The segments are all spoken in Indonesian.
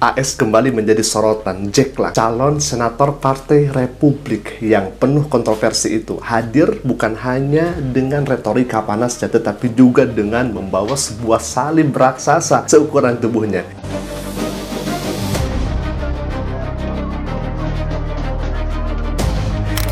AS kembali menjadi sorotan. Jack Lang, calon senator Partai Republik yang penuh kontroversi itu, hadir bukan hanya dengan retorika panasnya, tetapi juga dengan membawa sebuah salib raksasa seukuran tubuhnya.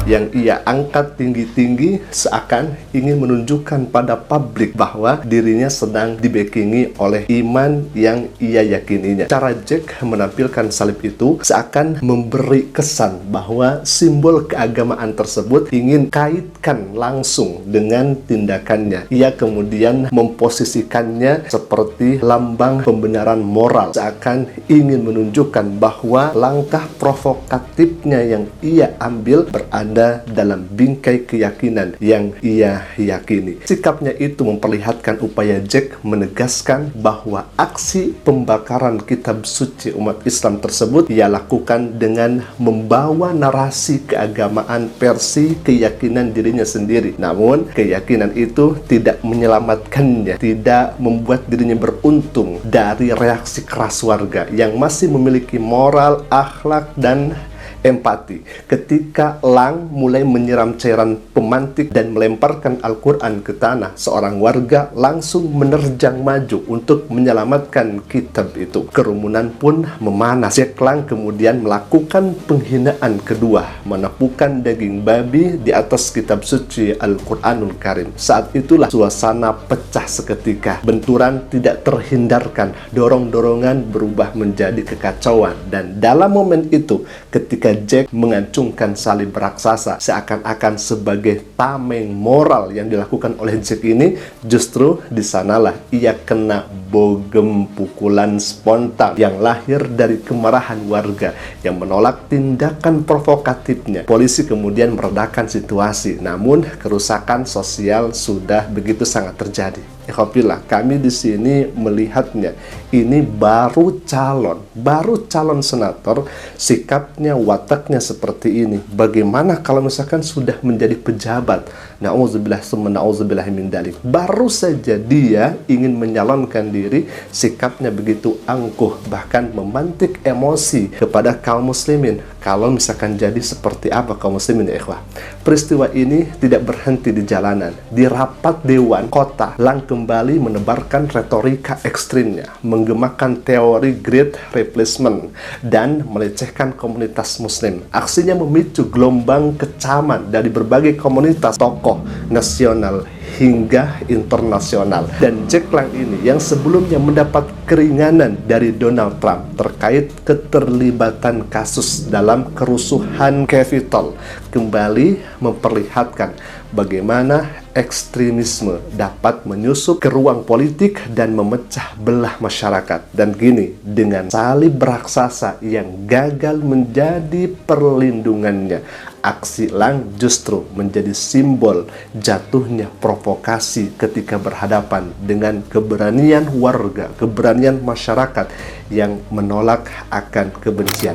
Yang ia angkat tinggi-tinggi seakan ingin menunjukkan pada publik bahwa dirinya sedang dibackingi oleh iman yang ia yakininya. Cara Jack menampilkan salib itu seakan memberi kesan bahwa simbol keagamaan tersebut ingin kaitkan langsung dengan tindakannya. Ia kemudian memposisikannya seperti lambang pembenaran moral, seakan ingin menunjukkan bahwa langkah provokatifnya yang ia ambil berada dalam bingkai keyakinan yang ia yakini. Sikapnya itu memperlihatkan upaya Jack menegaskan bahwa aksi pembakaran kitab suci umat Islam tersebut ia lakukan dengan membawa narasi keagamaan versi keyakinan dirinya sendiri. Namun, keyakinan itu tidak menyelamatkannya, tidak membuat dirinya beruntung dari reaksi keras warga yang masih memiliki moral, akhlak, dan empati. Ketika Lang mulai menyiram cairan pemantik dan melemparkan Al-Quran ke tanah, seorang warga langsung menerjang maju untuk menyelamatkan kitab itu. Kerumunan pun memanas. Jack Lang kemudian melakukan penghinaan kedua, menepukan daging babi di atas kitab suci Al-Quranul Karim. Saat itulah suasana pecah seketika. Benturan tidak terhindarkan, dorong-dorongan berubah menjadi kekacauan. Dan dalam momen itu, ketika Jack mengacungkan salib raksasa seakan-akan sebagai tameng moral yang dilakukan oleh Jack ini, justru di sanalah ia kena bogem pukulan spontan yang lahir dari kemarahan warga yang menolak tindakan provokatifnya. Polisi kemudian meredakan situasi, namun kerusakan sosial sudah begitu sangat terjadi. Ikhwafillah, kami di sini melihatnya ini baru calon senator, sikapnya, wataknya seperti ini. Bagaimana kalau misalkan sudah menjadi pejabat? Na'udzubillah summa na'udzubillah min dalik. Baru saja dia ingin menyalonkan diri, sikapnya begitu angkuh, bahkan memantik emosi kepada kaum muslimin. Kalau misalkan jadi seperti apa kaum muslimin ya ikhwah? Peristiwa ini tidak berhenti di jalanan. Di rapat dewan kota, Lang kembali menebarkan retorika ekstrimnya, menggemakan teori Great Replacement dan melecehkan komunitas muslim. Aksinya memicu gelombang kecaman dari berbagai komunitas, tokoh nasional hingga internasional. Dan Jack Lang ini yang sebelumnya mendapat keringanan dari Donald Trump terkait keterlibatan kasus dalam kerusuhan Capitol, kembali memperlihatkan bagaimana ekstremisme dapat menyusup ke ruang politik dan memecah belah masyarakat. Dan gini, dengan salib raksasa yang gagal menjadi perlindungannya, aksi Lang justru menjadi simbol jatuhnya provokasi ketika berhadapan dengan keberanian warga, keberanian masyarakat yang menolak akan kebencian.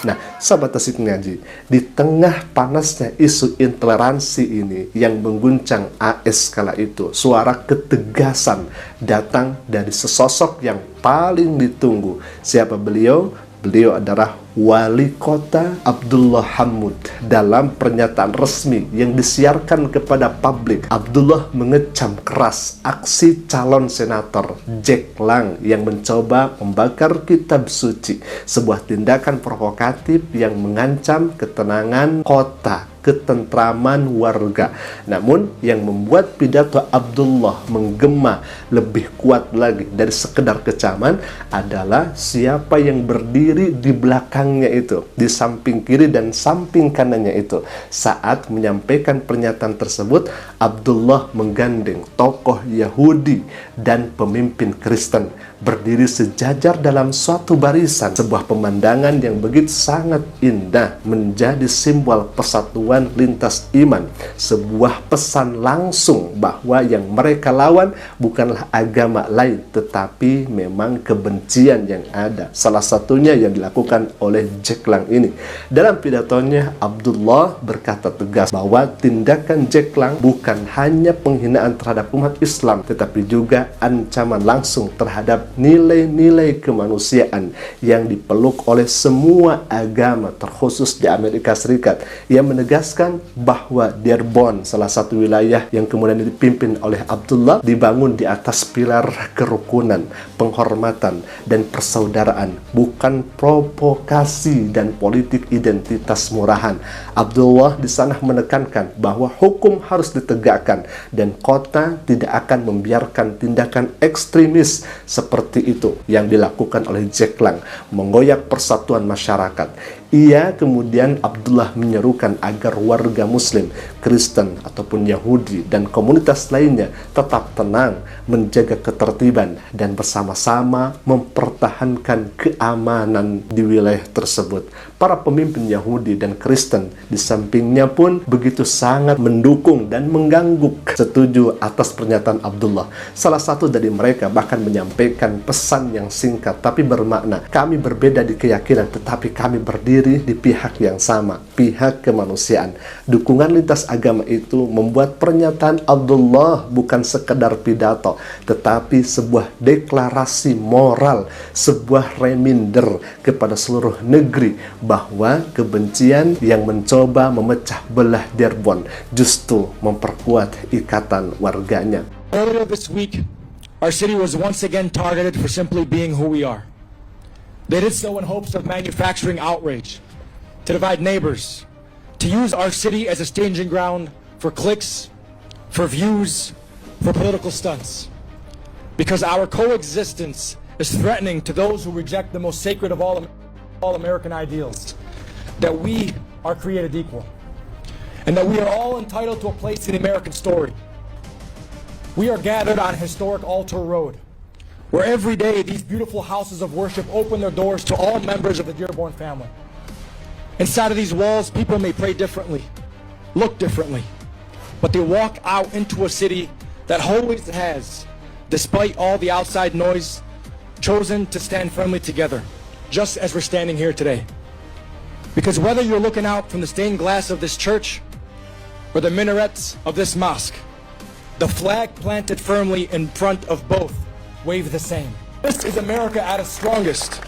Nah, sahabat Tasik Ngaji, di tengah panasnya isu intoleransi ini yang mengguncang AS kala itu, suara ketegasan datang dari sesosok yang paling ditunggu. Siapa beliau? Beliau adalah Wali Kota Abdullah Hamud. Dalam pernyataan resmi yang disiarkan kepada publik, Abdullah mengecam keras aksi calon senator Jack Lang yang mencoba membakar kitab suci, sebuah tindakan provokatif yang mengancam ketenangan kota, ketentraman warga. Namun yang membuat pidato Abdullah menggema lebih kuat lagi dari sekedar kecaman adalah siapa yang berdiri di belakangnya itu, di samping kiri dan samping kanannya itu. Saat menyampaikan pernyataan tersebut, Abdullah menggandeng tokoh Yahudi dan pemimpin Kristen. berdiri sejajar dalam suatu barisan, sebuah pemandangan yang begitu sangat indah, menjadi simbol persatuan lintas iman, sebuah pesan langsung bahwa yang mereka lawan bukanlah agama lain, tetapi memang kebencian yang ada. Salah satunya yang dilakukan oleh Jack Lang ini. Dalam pidatonya, Abdullah berkata tegas bahwa tindakan Jack Lang bukan hanya penghinaan terhadap umat Islam, tetapi juga ancaman langsung terhadap nilai-nilai kemanusiaan yang dipeluk oleh semua agama, terkhusus di Amerika Serikat. Ia menegaskan bahwa Dearborn, salah satu wilayah yang kemudian dipimpin oleh Abdullah, dibangun di atas pilar kerukunan, penghormatan, dan persaudaraan, bukan provokasi dan politik identitas murahan. Abdullah di sana menekankan bahwa hukum harus ditegakkan dan kota tidak akan membiarkan tindakan ekstremis seperti itu yang dilakukan oleh Jack Lang, menggoyak persatuan masyarakat. Ia kemudian, Abdullah menyerukan agar warga Muslim, Kristen, ataupun Yahudi dan komunitas lainnya tetap tenang, menjaga ketertiban, dan bersama-sama mempertahankan keamanan di wilayah tersebut. Para pemimpin Yahudi dan Kristen di sampingnya pun begitu sangat mendukung dan mengangguk setuju atas pernyataan Abdullah. Salah satu dari mereka bahkan menyampaikan pesan yang singkat tapi bermakna. Kami berbeda di keyakinan, tetapi kami berdiri di pihak yang sama, pihak kemanusiaan. Dukungan lintas agama itu membuat pernyataan Abdullah bukan sekedar pidato, tetapi sebuah deklarasi moral, sebuah reminder kepada seluruh negeri bahwa kebencian yang mencoba memecah belah Dearborn justru memperkuat ikatan warganya. Earlier this week, our city was once again targeted for simply being who we are. They did so in hopes of manufacturing outrage, to divide neighbors, to use our city as a staging ground for clicks, for views, for political stunts. Because our coexistence is threatening to those who reject the most sacred of all American ideals, that we are created equal, and that we are all entitled to a place in the American story. We are gathered on historic Altar Road, where every day these beautiful houses of worship open their doors to all members of the Dearborn family. Inside of these walls, people may pray differently, look differently, but they walk out into a city that always has, despite all the outside noise, chosen to stand firmly together, just as we're standing here today. Because whether you're looking out from the stained glass of this church or the minarets of this mosque, the flag planted firmly in front of both wave the same. This is America at its strongest.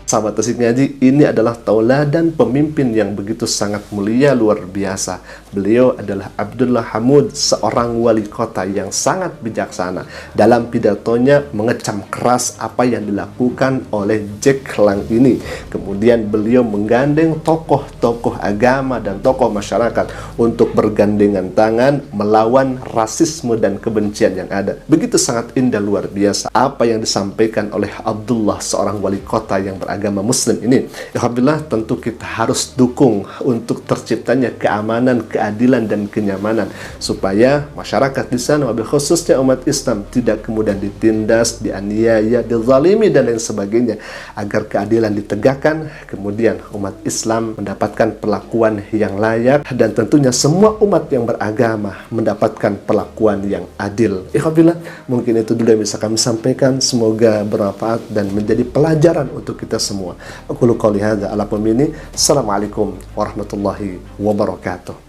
Sahabat Tasik Ngaji, ini adalah tauladan pemimpin yang begitu sangat mulia, luar biasa. Beliau adalah Abdullah Hamud, seorang wali kota yang sangat bijaksana. Dalam pidatonya mengecam keras apa yang dilakukan oleh Jack Lang ini. Kemudian beliau menggandeng tokoh-tokoh agama dan tokoh masyarakat untuk bergandengan tangan melawan rasisme dan kebencian yang ada. Begitu sangat indah, luar biasa apa yang disampaikan oleh Abdullah, seorang wali kota yang beragama Muslim ini. Alhamdulillah, tentu kita harus dukung untuk terciptanya keamanan, keadilan, dan kenyamanan supaya masyarakat di sana, wabil khususnya umat Islam, tidak kemudian ditindas, dianiaya, dizalimi, dan lain sebagainya, agar keadilan ditegakkan, kemudian umat Islam mendapatkan perlakuan yang layak, dan tentunya semua umat yang beragama mendapatkan perlakuan yang adil. Alhamdulillah, mungkin itu dulu yang bisa kami sampaikan. Semoga bermanfaat dan menjadi pelajaran untuk kita semua. Aku qouli hadza ala pemini. Assalamualaikum warahmatullahi wabarakatuh.